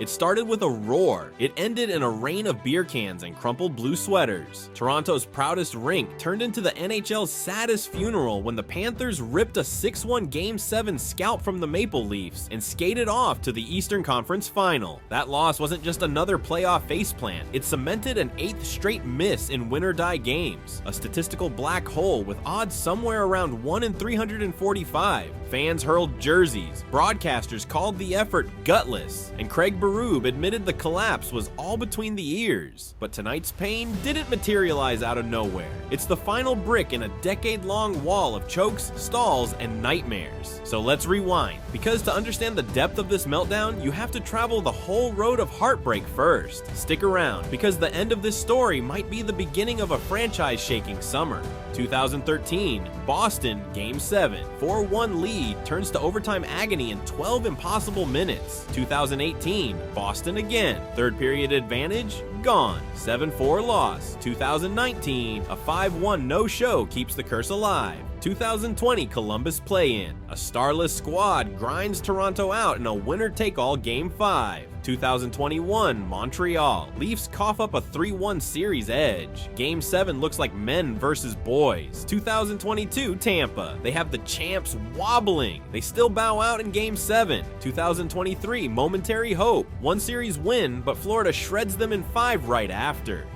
It started with a roar. It ended in a rain of beer cans and crumpled blue sweaters. Toronto's proudest rink turned into the NHL's saddest funeral when the Panthers ripped a 6-1 Game 7 scalp from the Maple Leafs and skated off to the Eastern Conference Final. That loss wasn't just another playoff faceplant, it cemented an 8th straight miss in win-or-die games, a statistical black hole with odds somewhere around 1 in 345. Fans hurled jerseys, broadcasters called the effort gutless, and Craig Berube admitted the collapse was all between the ears. But tonight's pain didn't materialize out of nowhere. It's the final brick in a decade-long wall of chokes, stalls, and nightmares. So let's rewind, because to understand the depth of this meltdown, you have to travel the whole road of heartbreak first. Stick around, because the end of this story might be the beginning of a franchise-shaking summer. 2013, Boston, Game 7, 4-1 lead turns to overtime agony in 12 impossible minutes. 2018, Boston again, third period advantage, gone, 7-4 loss. 2019, a 5-1 no-show keeps the curse alive. 2020 Columbus play-in, a starless squad grinds Toronto out in a winner-take-all Game 5. 2021 Montreal, Leafs cough up a 3-1 series edge. Game 7 looks like men versus boys. 2022 Tampa, they have the champs wobbling. They still bow out in Game 7. 2023 momentary hope, one series win, but Florida shreds them in 5 right after.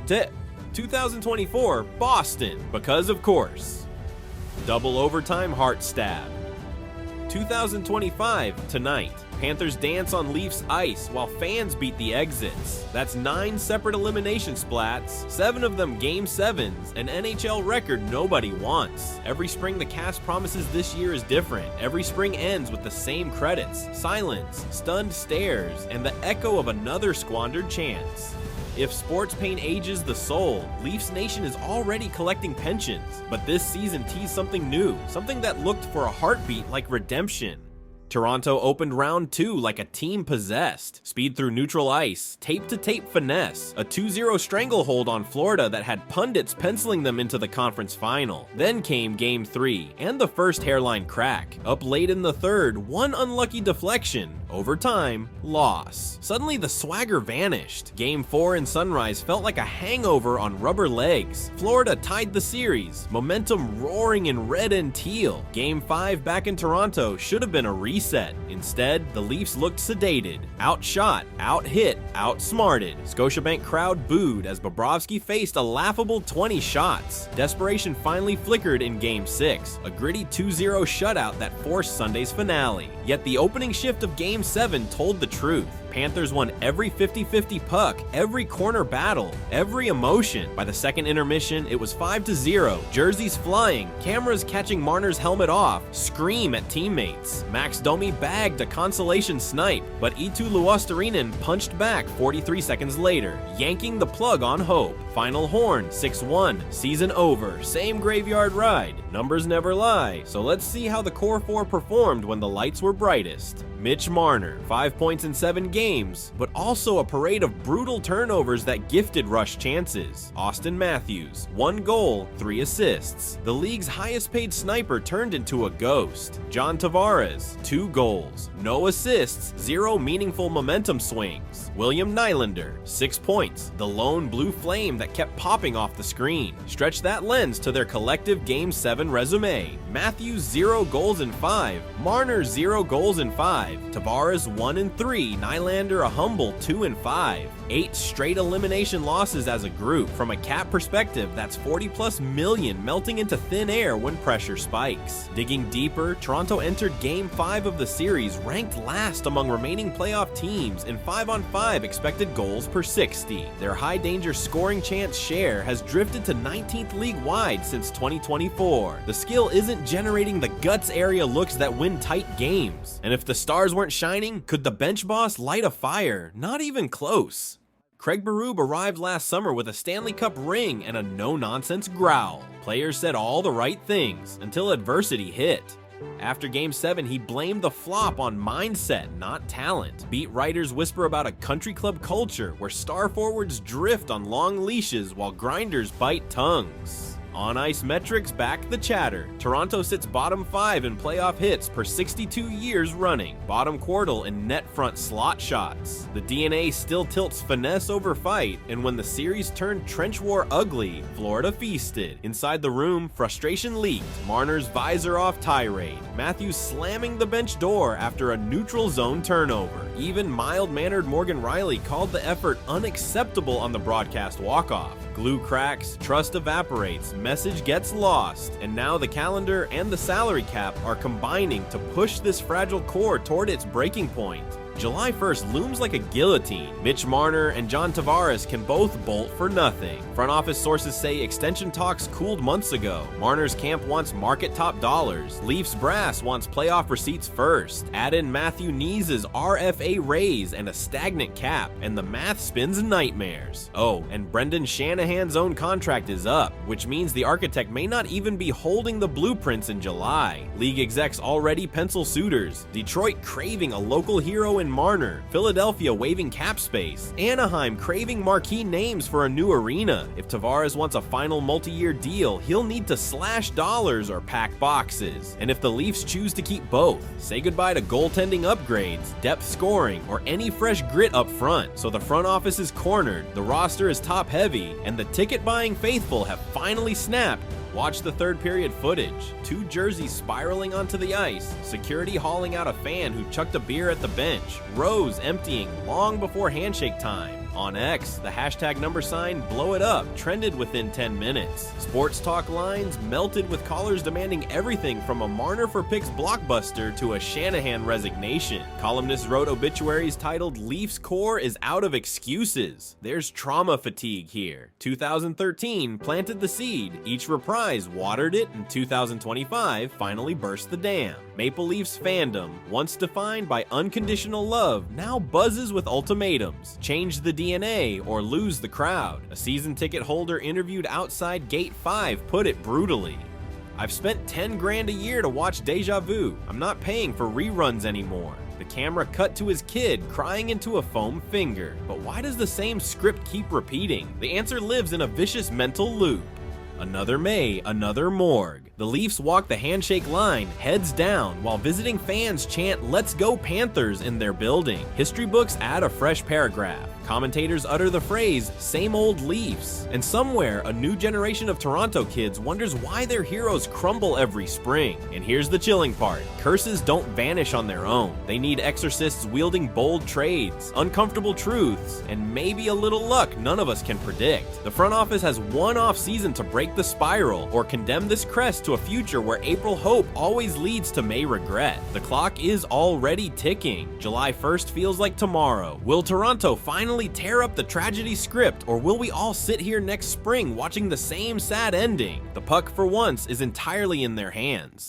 2024 Boston, because of course. Double overtime heart stab. 2025 tonight, Panthers dance on Leafs ice while fans beat the exits. That's 9 separate elimination splats, 7 of them Game 7s, an NHL record nobody wants. Every spring the cast promises this year is different. Every spring ends with the same credits, silence, stunned stares, and the echo of another squandered chance. If sports pain ages the soul, Leafs Nation is already collecting pensions. But this season teased something new, something that looked for a heartbeat like redemption. Toronto opened round 2 like a team possessed. Speed through neutral ice, tape-to-tape finesse, a 2-0 stranglehold on Florida that had pundits penciling them into the conference final. Then came Game 3, and the first hairline crack. Up late in the third, one unlucky deflection. Overtime, loss. Suddenly the swagger vanished. Game 4 in Sunrise felt like a hangover on rubber legs. Florida tied the series, momentum roaring in red and teal. Game 5 back in Toronto should have been a reset. Instead, the Leafs looked sedated, outshot, out-hit, outsmarted. Scotiabank crowd booed as Bobrovsky faced a laughable 20 shots. Desperation finally flickered in Game 6, a gritty 2-0 shutout that forced Sunday's finale. Yet the opening shift of Game 7 told the truth. Panthers won every 50-50 puck, every corner battle, every emotion. By the second intermission, it was 5-0, jerseys flying, cameras catching Marner's helmet off, scream at teammates. Max Domi bagged a consolation snipe, but Eetu Luostarinen punched back 43 seconds later, yanking the plug on hope. Final horn, 6-1, season over, same graveyard ride, numbers never lie, so let's see how the core 4 performed when the lights were brightest. Mitch Marner, 5 points in 7 games, but also a parade of brutal turnovers that gifted Rush chances. Austin Matthews, 1 goal, 3 assists. The league's highest paid sniper turned into a ghost. John Tavares, 2 goals, no assists, 0 meaningful momentum swings. William Nylander, 6 points, the lone blue flame that kept popping off the screen. Stretch that lens to their collective Game 7 resume. Matthews 0 goals in 5, Marner 0 goals in 5, Tavares 1 in 3, Nylander a humble 2 in 5. 8 straight elimination losses as a group. From a cap perspective, that's 40+ million melting into thin air when pressure spikes. Digging deeper, Toronto entered Game 5 of the series ranked last among remaining playoff teams in 5-on-5 expected goals per 60. Their high danger scoring chance share has drifted to 19th league-wide since 2024. The skill isn't generating the guts area looks that win tight games. And if the stars weren't shining, could the bench boss light a fire? Not even close. Craig Berube arrived last summer with a Stanley Cup ring and a no-nonsense growl. Players said all the right things until adversity hit. After Game 7, he blamed the flop on mindset, not talent. Beat writers whisper about a country club culture where star forwards drift on long leashes while grinders bite tongues. On-ice metrics back the chatter. Toronto sits bottom 5 in playoff hits per 62 years running, bottom quartile in net front slot shots. The DNA still tilts finesse over fight, and when the series turned trench war ugly, Florida feasted. Inside the room, frustration leaked, Marner's visor off tirade, Matthews slamming the bench door after a neutral zone turnover. Even mild-mannered Morgan Riley called the effort unacceptable on the broadcast walk-off. Glue cracks, trust evaporates, message gets lost, and now the calendar and the salary cap are combining to push this fragile core toward its breaking point. July 1st looms like a guillotine. Mitch Marner and John Tavares can both bolt for nothing. Front office sources say extension talks cooled months ago. Marner's camp wants market top dollars. Leafs brass wants playoff receipts first. Add in Matthew Knees' RFA raise and a stagnant cap, and the math spins nightmares. Oh, and Brendan Shanahan's own contract is up, which means the architect may not even be holding the blueprints in July. League execs already pencil suitors. Detroit craving a local hero in Marner, Philadelphia waiving cap space, Anaheim craving marquee names for a new arena. If Tavares wants a final multi-year deal, he'll need to slash dollars or pack boxes. And if the Leafs choose to keep both, say goodbye to goaltending upgrades, depth scoring, or any fresh grit up front. So the front office is cornered, the roster is top heavy, and the ticket-buying faithful have finally snapped. Watch the third period footage. 2 jerseys spiraling onto the ice, security hauling out a fan who chucked a beer at the bench, rows emptying long before handshake time. On X, the hashtag number sign blow it up trended within 10 minutes. Sports talk lines melted with callers demanding everything from a Marner for Picks blockbuster to a Shanahan resignation. Columnists wrote obituaries titled "Leafs core is out of excuses." There's trauma fatigue here. 2013 planted the seed, each reprise watered it, and 2025 finally burst the dam. Maple Leafs fandom, once defined by unconditional love, now buzzes with ultimatums. Change the DNA or lose the crowd. A season ticket holder interviewed outside Gate 5 put it brutally. "I've spent 10 grand a year to watch Deja Vu. I'm not paying for reruns anymore." The camera cut to his kid crying into a foam finger. But why does the same script keep repeating? The answer lives in a vicious mental loop. Another May, another morgue. The Leafs walk the handshake line, heads down, while visiting fans chant "Let's go Panthers" in their building. History books add a fresh paragraph. Commentators utter the phrase, "Same old Leafs." And somewhere, a new generation of Toronto kids wonders why their heroes crumble every spring. And here's the chilling part. Curses don't vanish on their own. They need exorcists wielding bold trades, uncomfortable truths, and maybe a little luck none of us can predict. The front office has one off season to break the spiral, or condemn this crest to a future where April hope always leads to May regret. The clock is already ticking. July 1st feels like tomorrow. Will Toronto finally tear up the tragedy script, or will we all sit here next spring watching the same sad ending? The puck for once is entirely in their hands.